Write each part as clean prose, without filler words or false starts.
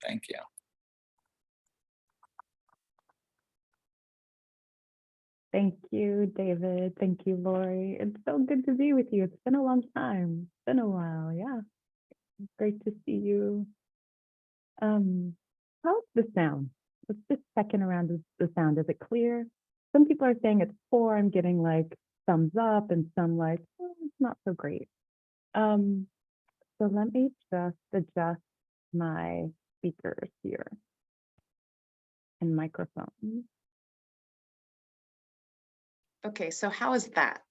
Thank you. Thank you, David. Thank you, Lori. It's so good to be with you. It's been a long time. It's been a while. Yeah. Great to see you. How's the sound? Let's just check in around the sound. Is it clear? Some people are saying it's poor. I'm getting like thumbs up and some like, oh, it's not so great. So let me just adjust my speakers here and microphones. Okay, so how is that?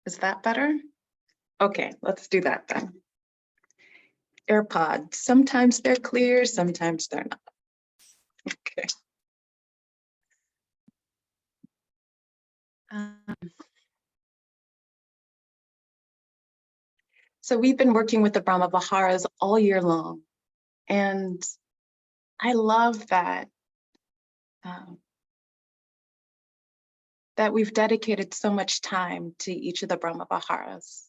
Is that better? Okay, let's do that then. AirPods, sometimes they're clear, sometimes they're not. Okay. So we've been working with the Brahma Viharas all year long, and I love that that we've dedicated so much time to each of the Brahma Viharas,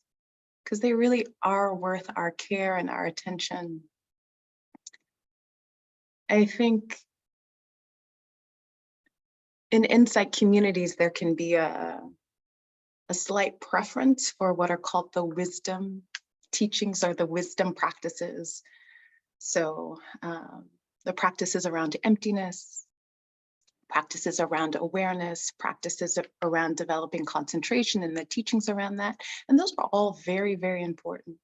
because they really are worth our care and our attention. I think in insight communities, there can be a slight preference for what are called the wisdom teachings or the wisdom practices. So the practices around emptiness, practices around awareness, practices around developing concentration and the teachings around that. And those are all very, very important.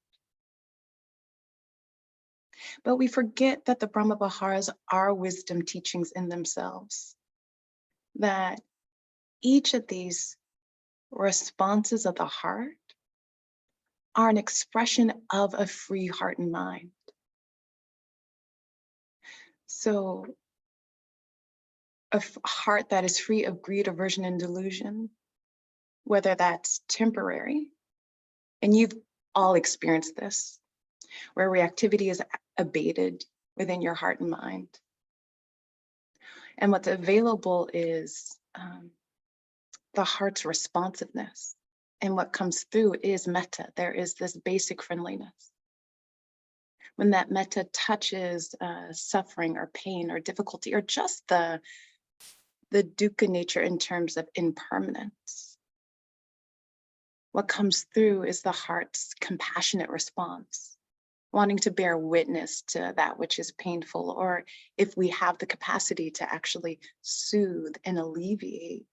But we forget that the Brahma Viharas are wisdom teachings in themselves, that each of these responses of the heart are an expression of a free heart and mind. So a heart that is free of greed, aversion, and delusion, whether that's temporary, and you've all experienced this, where reactivity is abated within your heart and mind. And what's available is the heart's responsiveness. And what comes through is metta. There is this basic friendliness. When that metta touches suffering or pain or difficulty, or just the dukkha nature in terms of impermanence, what comes through is the heart's compassionate response, wanting to bear witness to that which is painful, or if we have the capacity to actually soothe and alleviate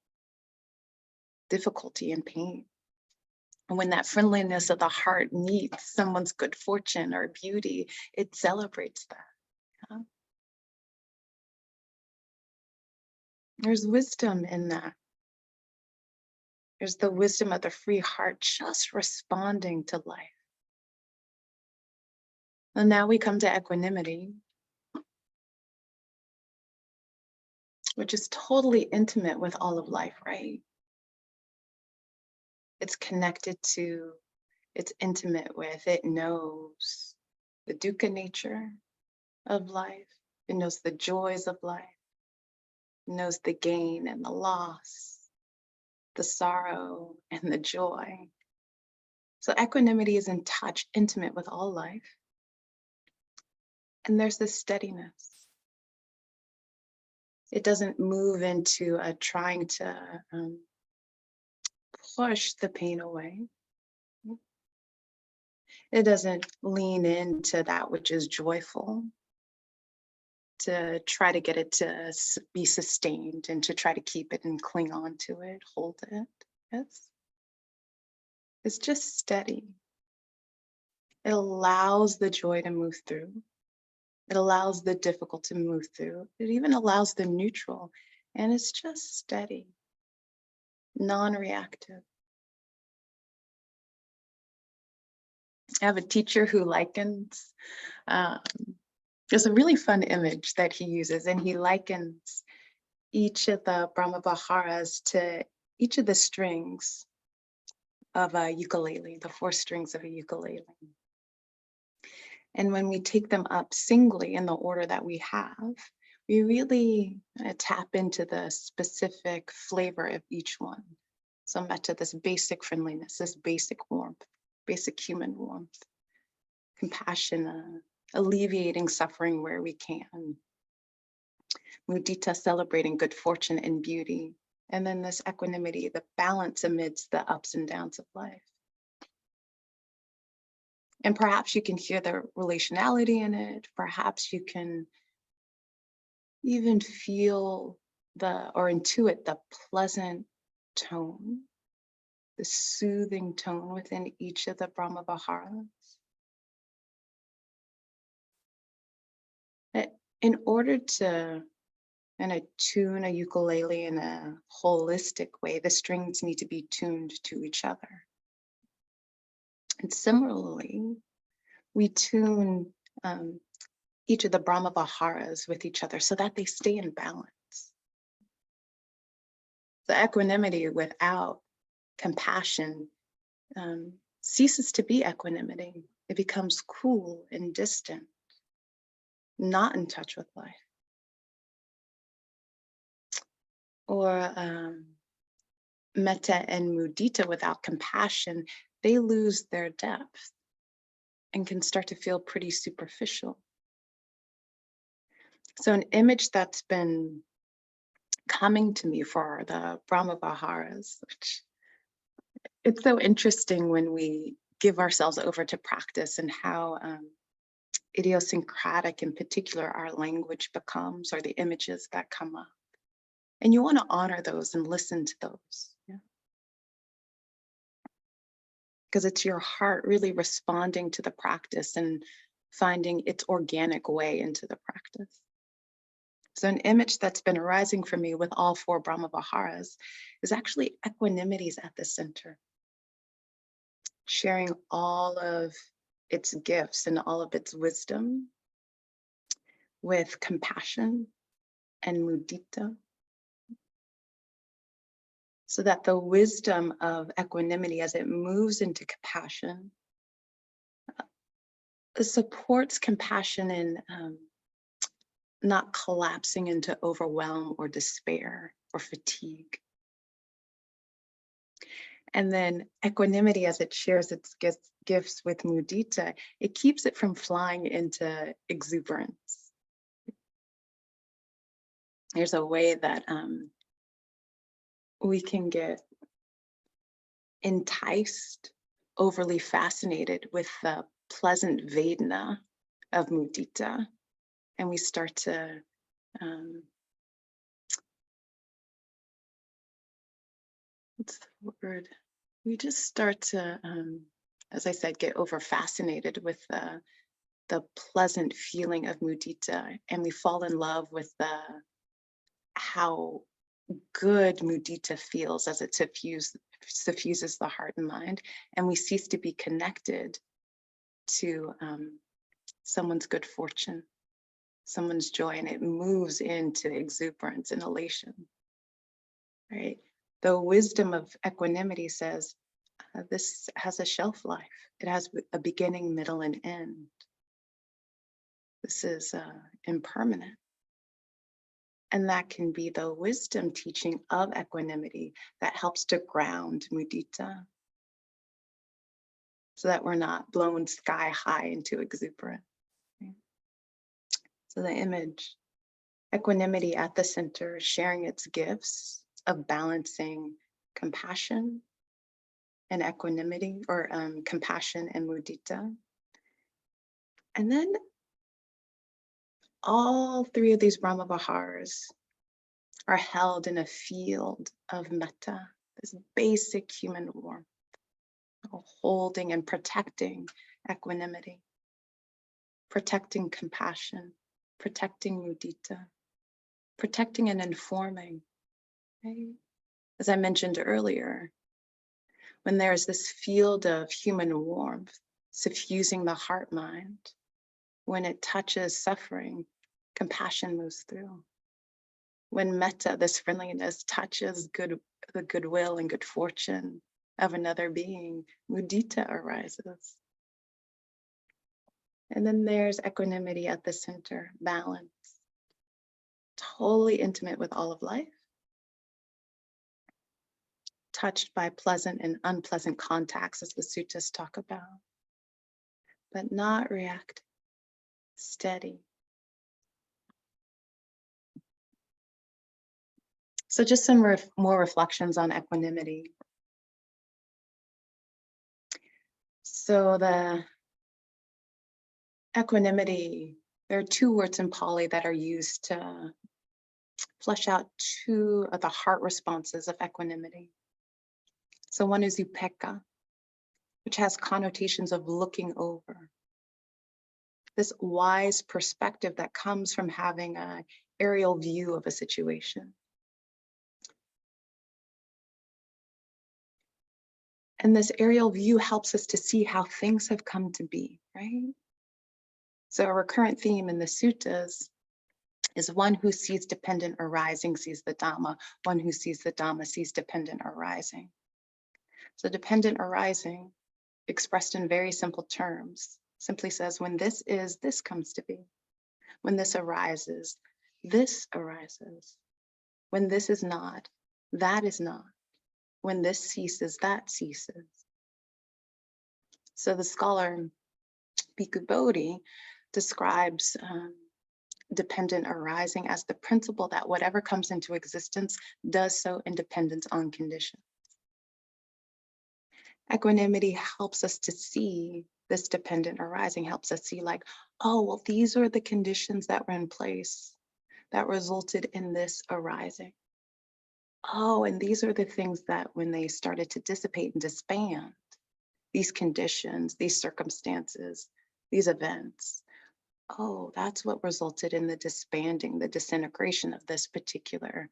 difficulty and pain. And when that friendliness of the heart meets someone's good fortune or beauty, it celebrates that. Yeah? There's wisdom in that. There's the wisdom of the free heart just responding to life. And now we come to equanimity, which is totally intimate with all of life, right? It's connected to, it's intimate with, it knows the dukkha nature of life. It knows the joys of life. It knows the gain and the loss, the sorrow and the joy. So equanimity is in touch, intimate with all life. And there's this steadiness. It doesn't move into trying to push the pain away. It doesn't lean into that which is joyful to try to get it to be sustained and to try to keep it and cling on to it, hold it. It's just steady. It allows the joy to move through. It allows the difficult to move through. It even allows the neutral, and it's just steady, non-reactive. I have a teacher who likens, there's a really fun image that he uses, and he likens each of the Brahma Viharas to each of the strings of a ukulele, the 4 strings of a ukulele. And when we take them up singly in the order that we have, we really tap into the specific flavor of each one. So metta, this basic friendliness, this basic warmth, basic human warmth, compassion, alleviating suffering where we can, Mudita celebrating good fortune and beauty. And then this equanimity, the balance amidst the ups and downs of life. And perhaps you can hear the relationality in it. Perhaps you can even feel or intuit the pleasant tone, the soothing tone within each of the Brahma Viharas. In order to tune a ukulele in a holistic way, the strings need to be tuned to each other. And similarly, we tune each of the Brahma Viharas with each other so that they stay in balance. The equanimity without compassion ceases to be equanimity. It becomes cool and distant, not in touch with life. Or metta and mudita without compassion, they lose their depth and can start to feel pretty superficial. So an image that's been coming to me for the Brahma Viharas, which it's so interesting when we give ourselves over to practice and how idiosyncratic in particular our language becomes, or the images that come up. And you want to honor those and listen to those. Yeah. Because it's your heart really responding to the practice and finding its organic way into the practice. So an image that's been arising for me with all four Brahma Viharas is actually equanimity's at the center, sharing all of its gifts and all of its wisdom with compassion and mudita, so that the wisdom of equanimity as it moves into compassion supports compassion in not collapsing into overwhelm or despair or fatigue. And then equanimity, as it shares its gifts with mudita, it keeps it from flying into exuberance. There's a way that we can get enticed, overly fascinated with the pleasant Vedana of mudita, and we start to what's the word? We just start to, as I said, get over fascinated with the pleasant feeling of mudita, and we fall in love with how good mudita feels as it suffuses the heart and mind, and we cease to be connected to someone's good fortune, someone's joy, and it moves into exuberance and elation, right? The wisdom of equanimity says this has a shelf life. It has a beginning, middle, and end. This is impermanent. And that can be the wisdom teaching of equanimity that helps to ground mudita, so that we're not blown sky high into exuberance. Okay? So the image, equanimity at the center, sharing its gifts of balancing compassion and equanimity, or compassion and mudita. And then all three of these Brahma Viharas are held in a field of metta, this basic human warmth, holding and protecting equanimity, protecting compassion, protecting mudita, protecting and informing. Right? As I mentioned earlier, when there's this field of human warmth suffusing the heart mind, when it touches suffering, compassion moves through. When metta, this friendliness, touches the goodwill and good fortune of another being, mudita arises. And then there's equanimity at the center, balance, totally intimate with all of life, touched by pleasant and unpleasant contacts, as the suttas talk about, but not reactive, steady. So just some more reflections on equanimity. So the equanimity, there are two words in Pali that are used to flesh out two of the heart responses of equanimity. So one is upekkha, which has connotations of looking over. This wise perspective that comes from having an aerial view of a situation. And this aerial view helps us to see how things have come to be, right? So a recurrent theme in the suttas is one who sees dependent arising sees the Dhamma, one who sees the Dhamma sees dependent arising. So dependent arising, expressed in very simple terms, simply says when this is, this comes to be. When this arises, this arises. When this is not, that is not. When this ceases, that ceases. So the scholar Bhikkhu Bodhi describes dependent arising as the principle that whatever comes into existence does so in dependence on condition. Equanimity helps us to see this dependent arising, helps us see like, oh, well, these are the conditions that were in place that resulted in this arising. Oh, and these are the things that when they started to dissipate and disband, these conditions, these circumstances, these events, oh, that's what resulted in the disbanding, the disintegration of this particular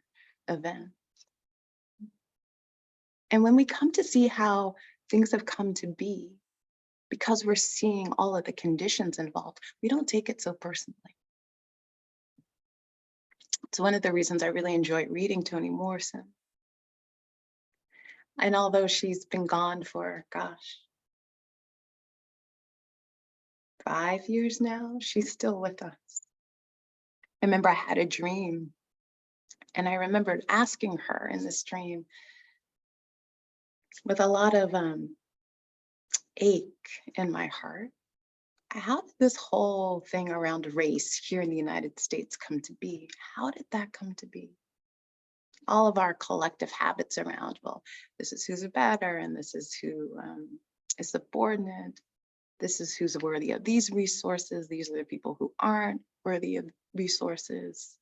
event. And when we come to see how things have come to be, because we're seeing all of the conditions involved, we don't take it so personally. It's one of the reasons I really enjoy reading Toni Morrison. And although she's been gone for, gosh, 5 years now, she's still with us. I remember I had a dream, and I remembered asking her in this dream with a lot of ache in my heart, how did this whole thing around race here in the United States come to be? How did that come to be? All of our collective habits around, well, this is who's better, and this is who is subordinate. This is who's worthy of these resources. These are the people who aren't worthy of resources.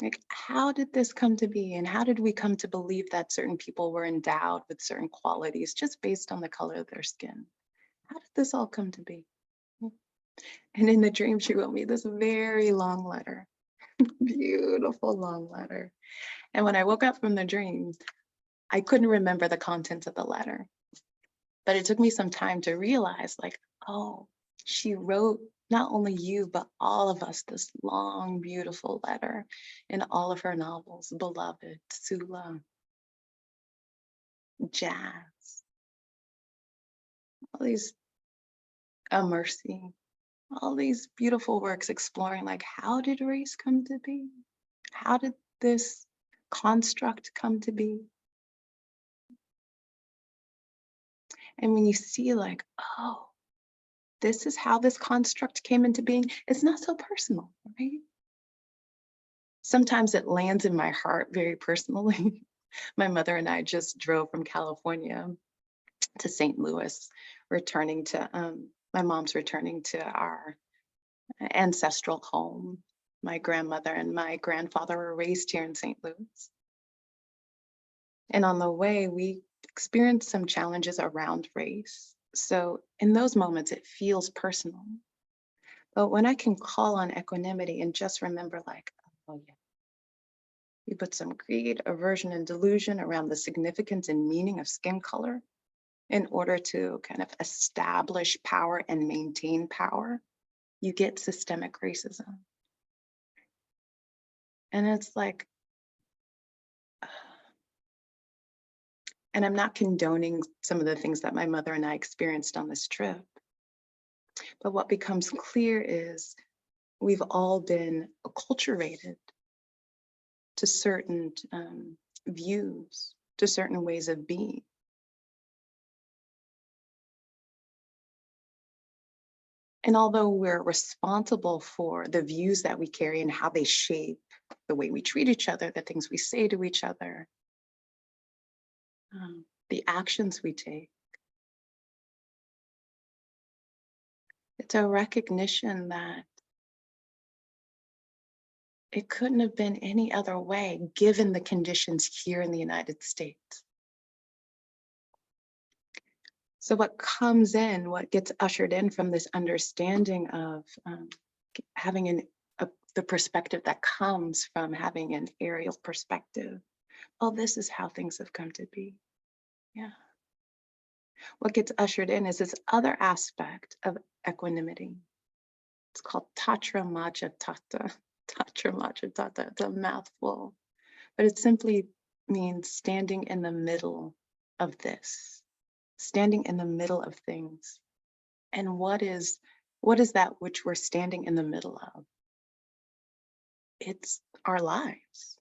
Like, how did this come to be? And how did we come to believe that certain people were endowed with certain qualities just based on the color of their skin? How did this all come to be? And in the dream, she wrote me this very long letter, beautiful long letter. And when I woke up from the dream, I couldn't remember the contents of the letter. But it took me some time to realize, like, oh, she wrote not only you, but all of us this long, beautiful letter in all of her novels, Beloved, Sula, Jazz, all these, A Mercy, all these beautiful works exploring, like, how did race come to be? How did this construct come to be? And when you see, like, oh, this is how this construct came into being, it's not so personal, right? Sometimes it lands in my heart very personally. My mother and I just drove from California to St. Louis, returning to, my mom's returning to our ancestral home. My grandmother and my grandfather were raised here in St. Louis. And on the way, we experienced some challenges around race. So in those moments, it feels personal. But when I can call on equanimity and just remember, like, oh yeah, you put some greed, aversion, and delusion around the significance and meaning of skin color in order to kind of establish power and maintain power, you get systemic racism. And it's like, and I'm not condoning some of the things that my mother and I experienced on this trip. But what becomes clear is we've all been acculturated to certain views, to certain ways of being. And although we're responsible for the views that we carry and how they shape the way we treat each other, the things we say to each other, the actions we take. It's a recognition that it couldn't have been any other way given the conditions here in the United States. So what comes in, what gets ushered in from this understanding of having the perspective that comes from having an aerial perspective. Oh, this is how things have come to be. Yeah. What gets ushered in is this other aspect of equanimity. It's called Tatra Maja Tata. Tatra Maja Tata. It's a mouthful, but it simply means standing in the middle of this, standing in the middle of things. And what is that which we're standing in the middle of? It's our lives.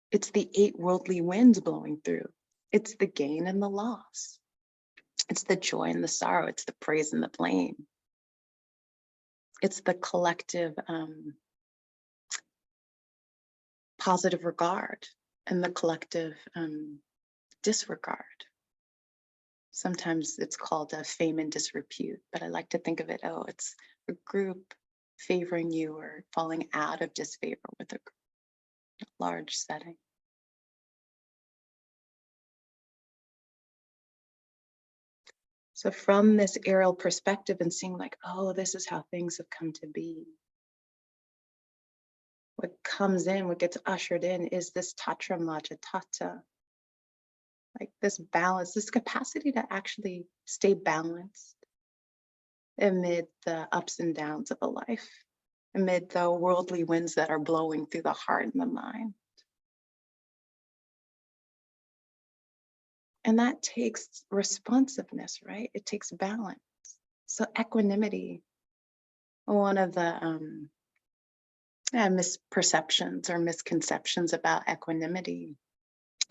It's the 8 worldly winds blowing through. It's the gain and the loss. It's the joy and the sorrow. It's the praise and the blame. It's the collective positive regard and the collective disregard. Sometimes it's called a fame and disrepute, but I like to think of it, oh, it's a group favoring you or falling out of disfavor with a large setting. So from this aerial perspective and seeing like, oh, this is how things have come to be. What comes in, what gets ushered in is this Tatra Maja Tata. Like this balance, this capacity to actually stay balanced amid the ups and downs of a life, amid the worldly winds that are blowing through the heart and the mind. And that takes responsiveness, right? It takes balance. So equanimity, one of the misperceptions or misconceptions about equanimity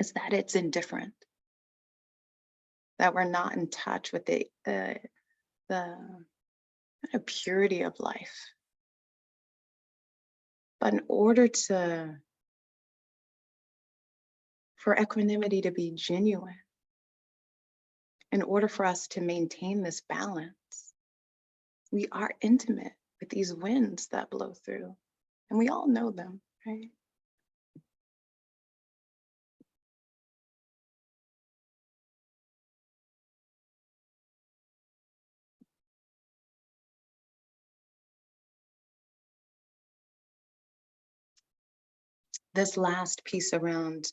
is that it's indifferent, that we're not in touch with the purity of life. But in order for equanimity to be genuine, in order for us to maintain this balance, we are intimate with these winds that blow through, and we all know them, right? This last piece around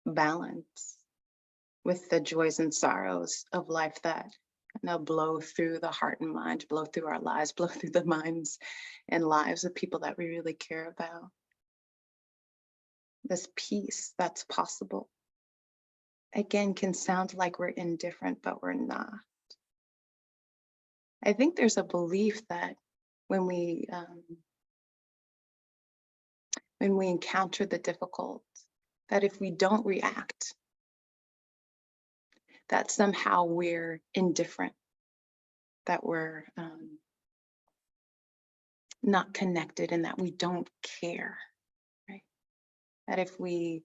balance with the joys and sorrows of life that blow through the heart and mind, blow through our lives, blow through the minds and lives of people that we really care about. This peace that's possible, again, can sound like we're indifferent, but we're not. I think there's a belief that when we encounter the difficult, that if we don't react, that somehow we're indifferent, that we're not connected, and that we don't care, right? That if we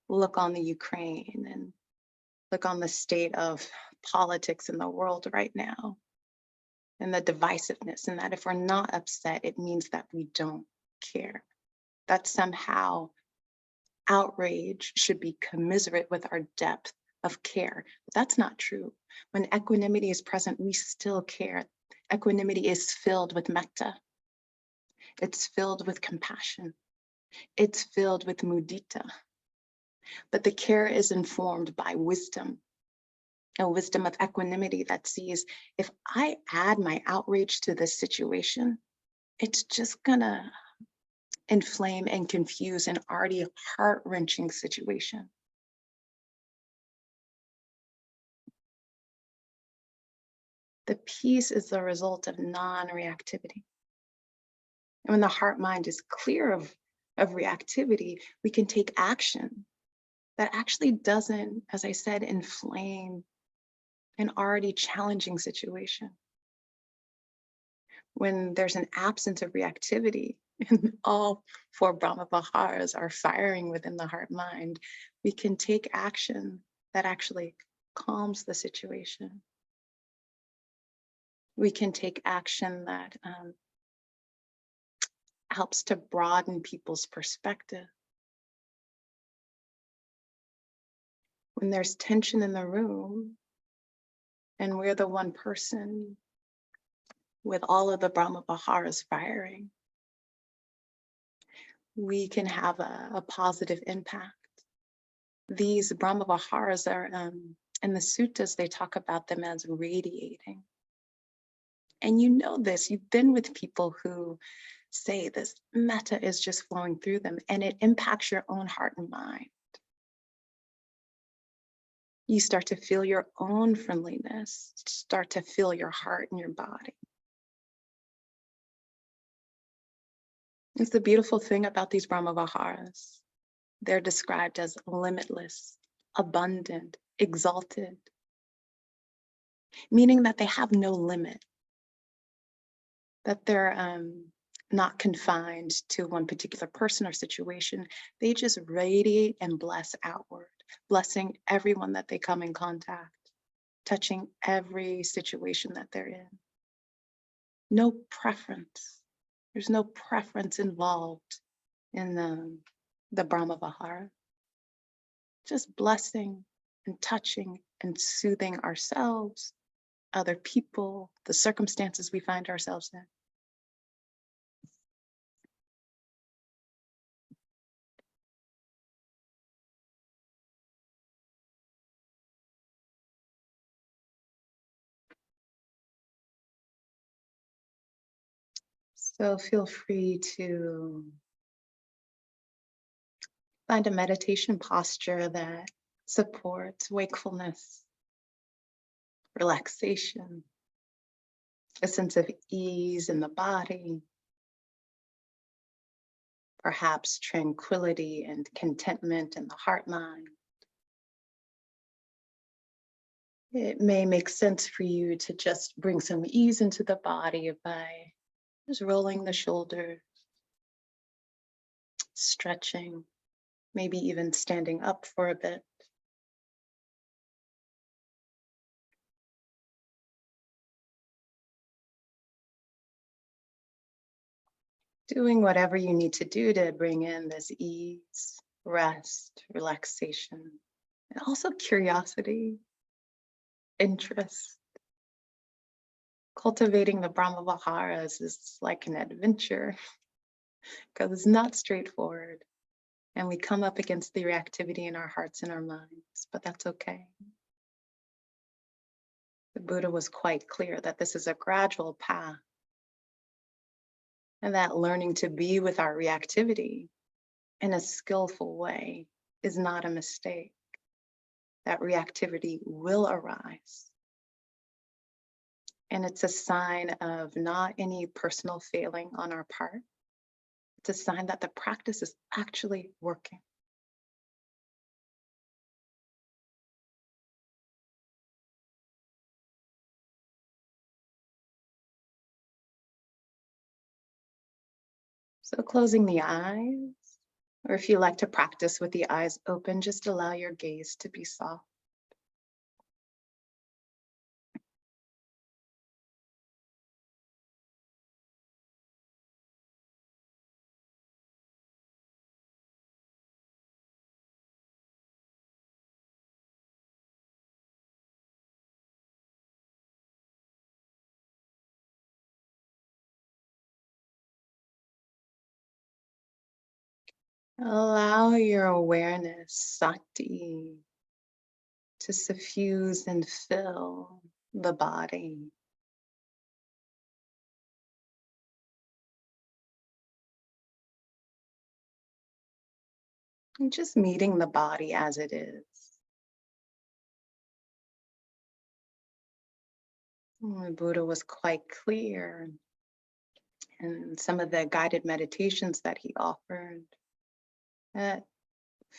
look on the Ukraine and look on the state of politics in the world right now, and the divisiveness, and that if we're not upset, it means that we don't care. That somehow outrage should be commiserate with our depth of care. But that's not true. When equanimity is present, we still care. Equanimity is filled with metta. It's filled with compassion. It's filled with mudita. But the care is informed by wisdom, a wisdom of equanimity that sees, if I add my outrage to this situation, it's just gonna inflame and confuse an already heart-wrenching situation. The peace is the result of non-reactivity. And when the heart mind is clear of reactivity, we can take action that actually doesn't, as I said, inflame an already challenging situation. When there's an absence of reactivity, and all four Brahma Viharas are firing within the heart mind, we can take action that actually calms the situation. We can take action that helps to broaden people's perspective. When there's tension in the room and we're the one person with all of the Brahma Viharas firing, we can have a positive impact. These Brahma Viharas are, in the suttas, they talk about them as radiating. And you know this, you've been with people who say this metta is just flowing through them, and it impacts your own heart and mind. You start to feel your own friendliness, start to feel your heart and your body. It's the beautiful thing about these Brahma Viharas. They're described as limitless, abundant, exalted, meaning that they have no limit, that they're not confined to one particular person or situation. They just radiate and bless outward, blessing everyone that they come in contact, touching every situation that they're in. No preference. There's no preference involved in the Brahma Vihara. Just blessing and touching and soothing ourselves, other people, the circumstances we find ourselves in. So feel free to find a meditation posture that supports wakefulness, relaxation, a sense of ease in the body, perhaps tranquility and contentment in the heart mind. It may make sense for you to just bring some ease into the body by just rolling the shoulders, stretching, maybe even standing up for a bit. Doing whatever you need to do to bring in this ease, rest, relaxation, and also curiosity, interest. Cultivating the Brahma Viharas is like an adventure because it's not straightforward. And we come up against the reactivity in our hearts and our minds, but that's okay. The Buddha was quite clear that this is a gradual path, and that learning to be with our reactivity in a skillful way is not a mistake. That reactivity will arise. And it's a sign of not any personal failing on our part. It's a sign that the practice is actually working. So closing the eyes, or if you like to practice with the eyes open, just allow your gaze to be soft. Allow your awareness, sati, to suffuse and fill the body. And just meeting the body as it is. The Buddha was quite clear in some of the guided meditations that he offered. At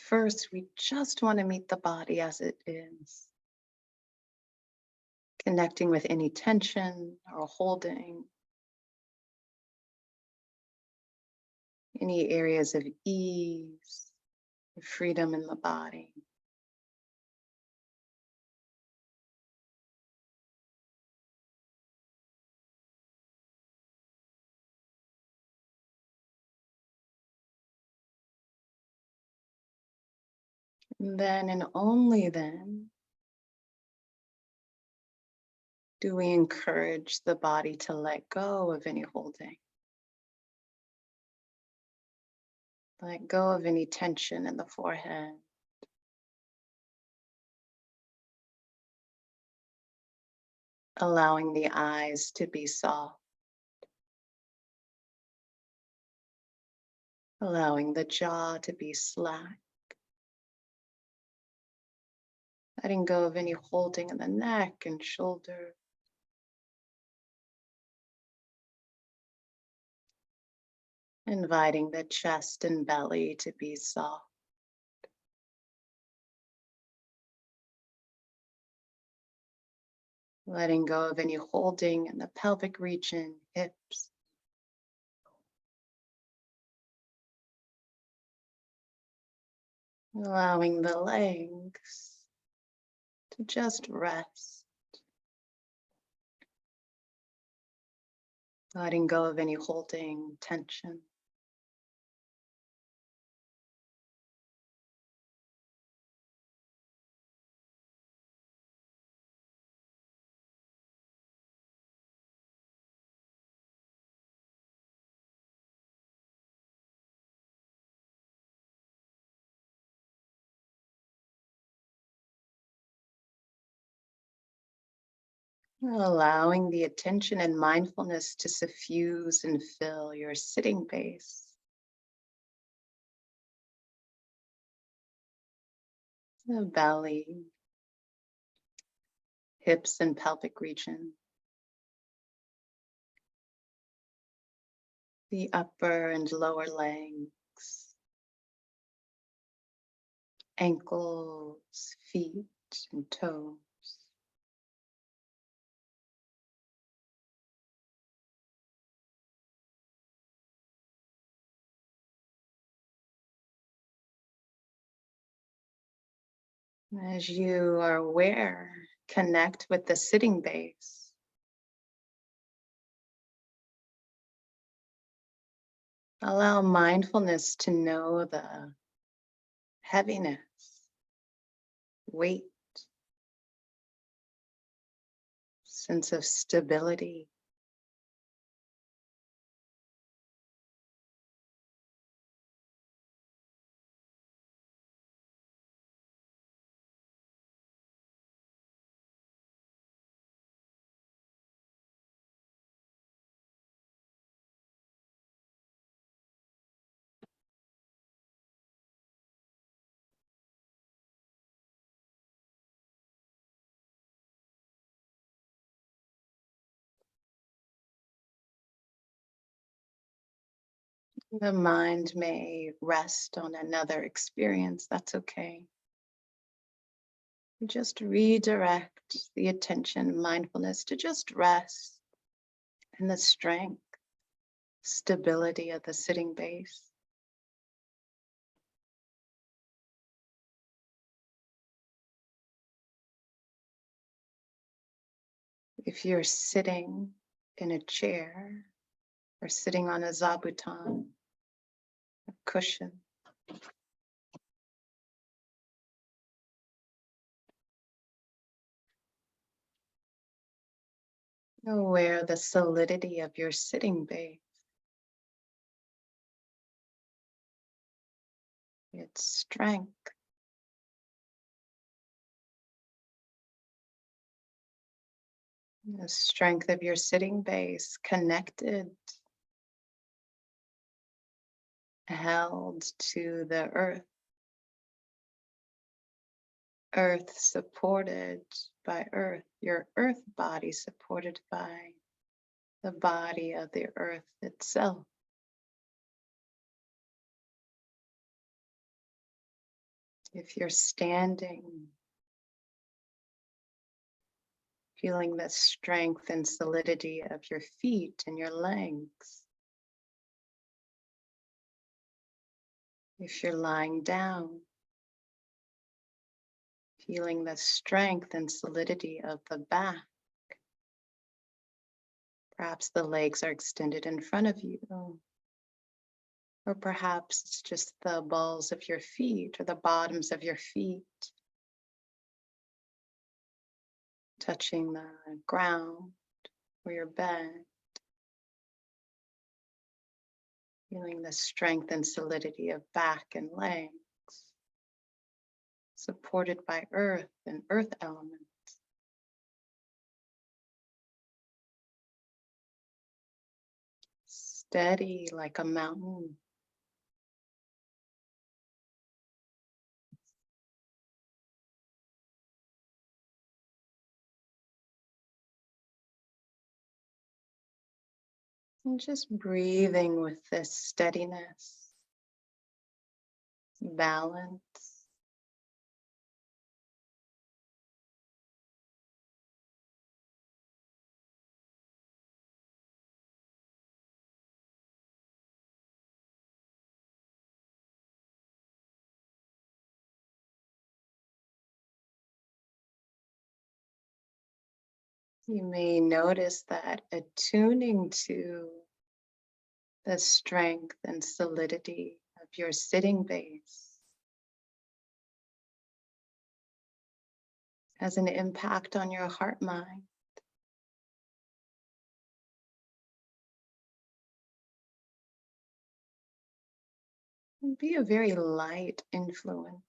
first, we just want to meet the body as it is, connecting with any tension or holding. any areas of ease, freedom in the body. And then and only then do we encourage the body to let go of any holding. Let go of any tension in the forehead. Allowing the eyes to be soft. Allowing the jaw to be slack. Letting go of any holding in the neck and shoulder. Inviting the chest and belly to be soft. Letting go of any holding in the pelvic region, hips. Allowing the legs to just rest. Letting go of any holding, tension. Allowing the attention and mindfulness to suffuse and fill your sitting base. The belly, hips and pelvic region. The upper and lower legs. Ankles, feet and toes. As you are aware, connect with the sitting base. Allow mindfulness to know the heaviness, weight, sense of stability. The mind may rest on another experience, that's okay. Just redirect the attention, mindfulness to just rest in the strength, stability of the sitting base. If you're sitting in a chair or sitting on a zabuton, a cushion, aware the solidity of your sitting base, its strength. The strength of your sitting base connected, held to the earth. Earth supported by earth, your earth body supported by the body of the earth itself. If you're standing, feeling the strength and solidity of your feet and your legs. If you're lying down, feeling the strength and solidity of the back. Perhaps the legs are extended in front of you, or perhaps it's just the balls of your feet or the bottoms of your feet touching the ground or your bed. Feeling the strength and solidity of back and legs, supported by earth and earth elements. Steady like a mountain. And just breathing with this steadiness, balance. You may notice that attuning to the strength and solidity of your sitting base has an impact on your heart mind. And be a very light influence.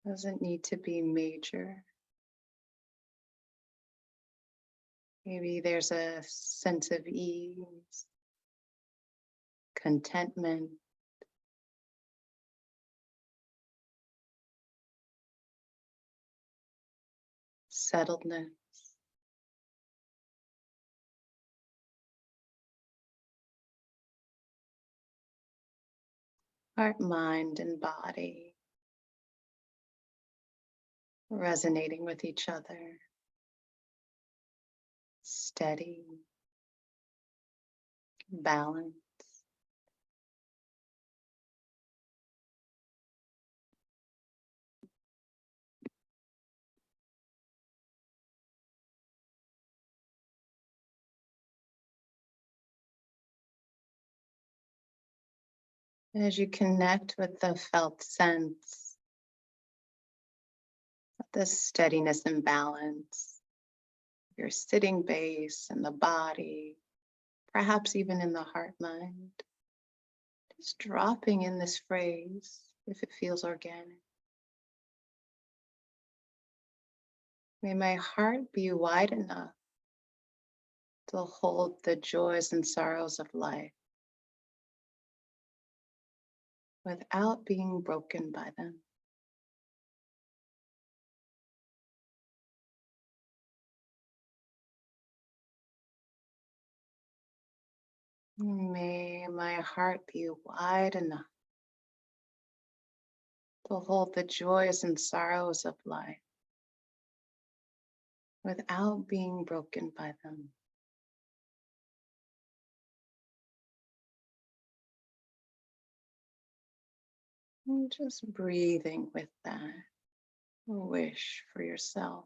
Doesn't need to be major. Maybe there's a sense of ease, contentment, settledness. Heart, mind, and body resonating with each other, steady, balanced. As you connect with the felt sense of this steadiness and balance, your sitting base and the body, perhaps even in the heart mind, just dropping in this phrase if it feels organic. May my heart be wide enough to hold the joys and sorrows of life without being broken by them. May my heart be wide enough to hold the joys and sorrows of life without being broken by them. And just breathing with that wish for yourself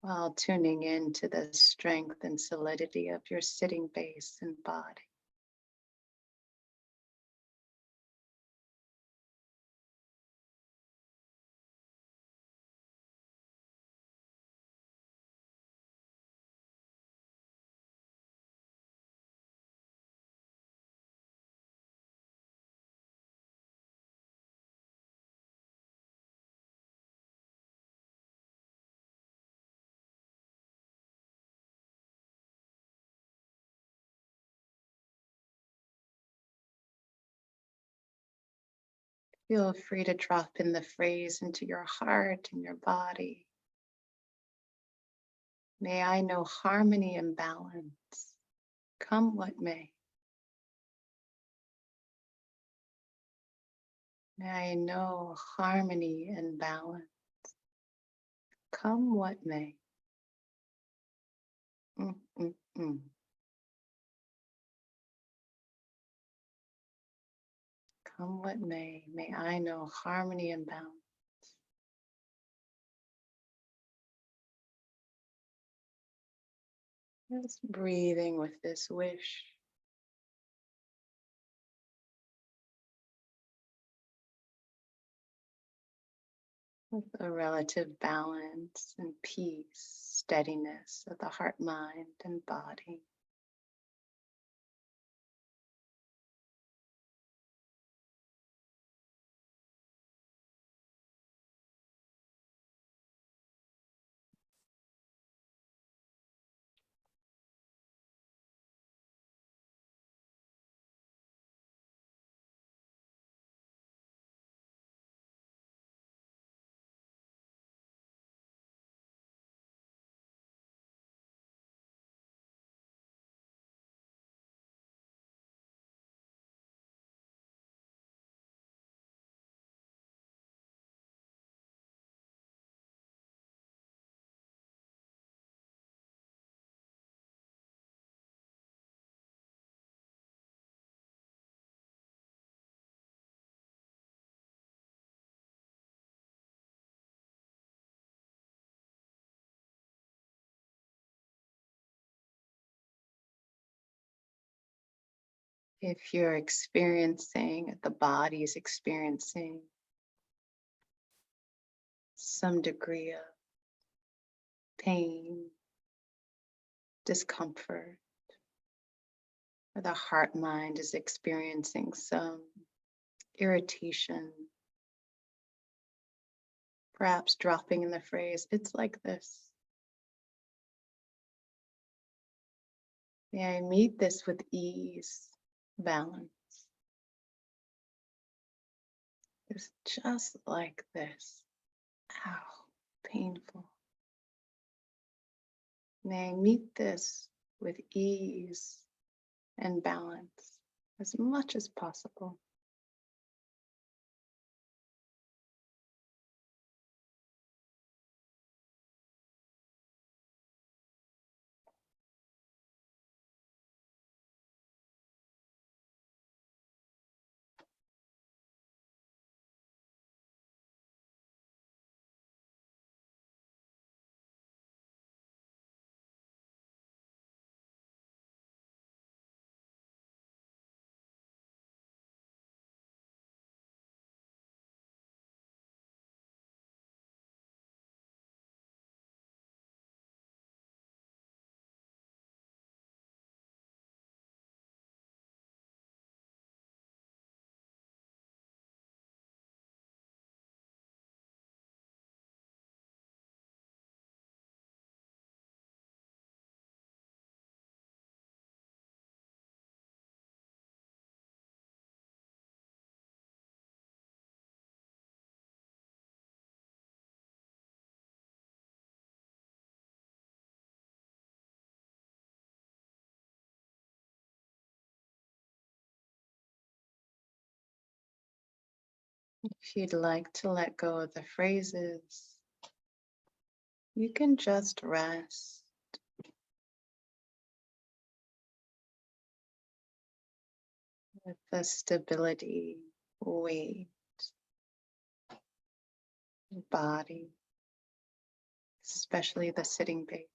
while tuning into the strength and solidity of your sitting base and body. Feel free to drop in the phrase into your heart and your body. May I know harmony and balance, come what may. May I know harmony and balance, come what may. Mm, mm, mm. Come what may I know harmony and balance. Just breathing with this wish. With a relative balance and peace, steadiness of the heart, mind, and body. If you're experiencing, the body's experiencing some degree of pain, discomfort, or the heart mind is experiencing some irritation, perhaps dropping in the phrase, it's like this. May I meet this with ease, balance. It's just like this. Ow, painful. May I meet this with ease and balance as much as possible. If you'd like to let go of the phrases, you can just rest with the stability, weight, body, especially the sitting base.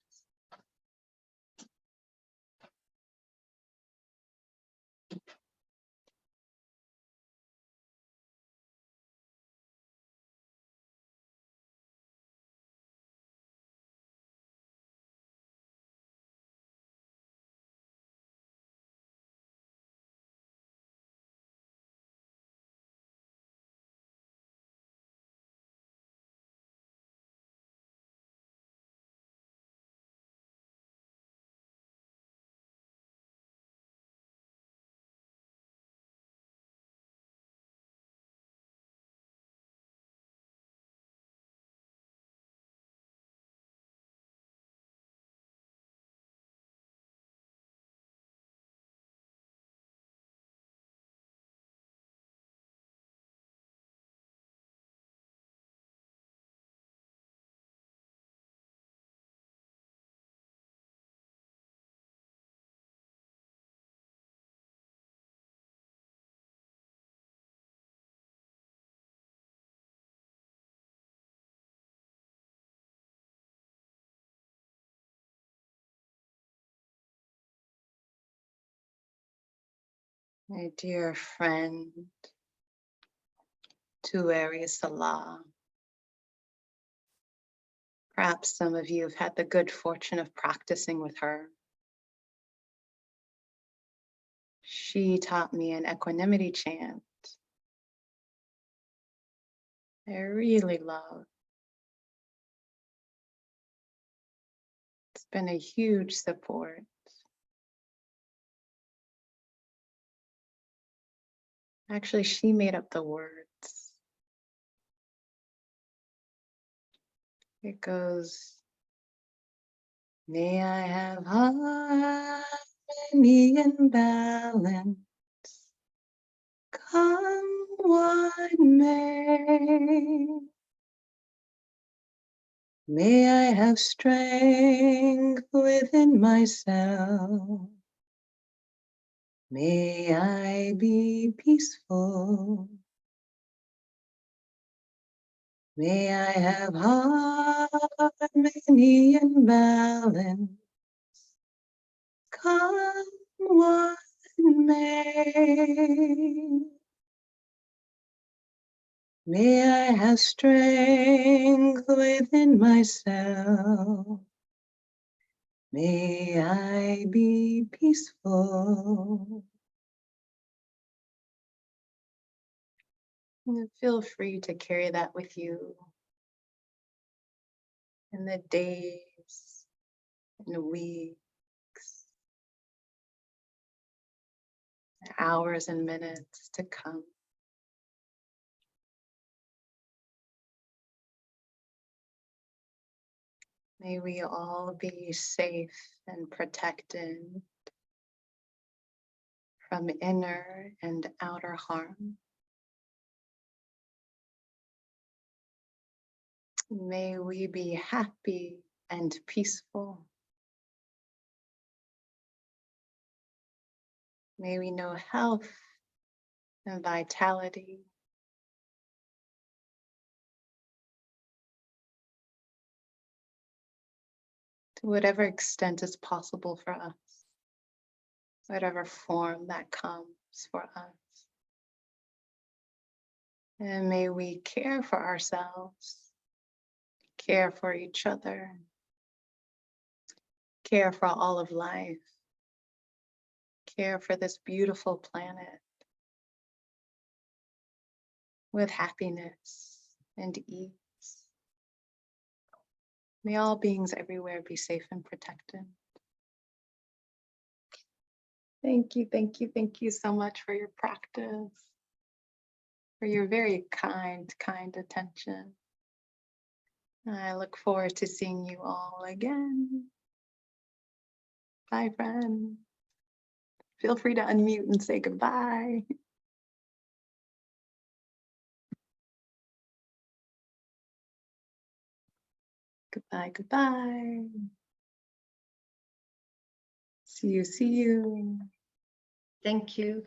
My dear friend, Tueri Salah. Perhaps some of you have had the good fortune of practicing with her. She taught me an equanimity chant I really love. It's been a huge support. Actually, she made up the words. It goes, may I have harmony and balance, come what may. May I have strength within myself. May I be peaceful. May I have harmony and balance, come what may. May I have strength within myself. May I be peaceful. And feel free to carry that with you in the days and the weeks, the hours and minutes to come. May we all be safe and protected from inner and outer harm. May we be happy and peaceful. May we know health and vitality. To whatever extent is possible for us, whatever form that comes for us. And may we care for ourselves, care for each other, care for all of life, care for this beautiful planet with happiness and ease. May all beings everywhere be safe and protected. Thank you, thank you, thank you so much for your practice, for your very kind attention. I look forward to seeing you all again. Bye, friend. Feel free to unmute and say goodbye. Goodbye, goodbye. See you, see you. Thank you.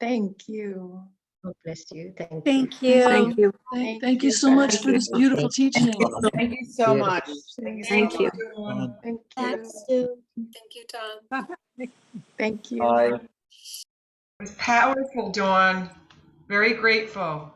Thank you. God bless you. Thank you. Thank you. Thank you. Thank you so much Thank for you. this beautiful teaching. Thank you so much. Thank you. Thank you. Thanks, Sue. Thank you, Tom. Thank you. It was powerful, Dawn. Very grateful.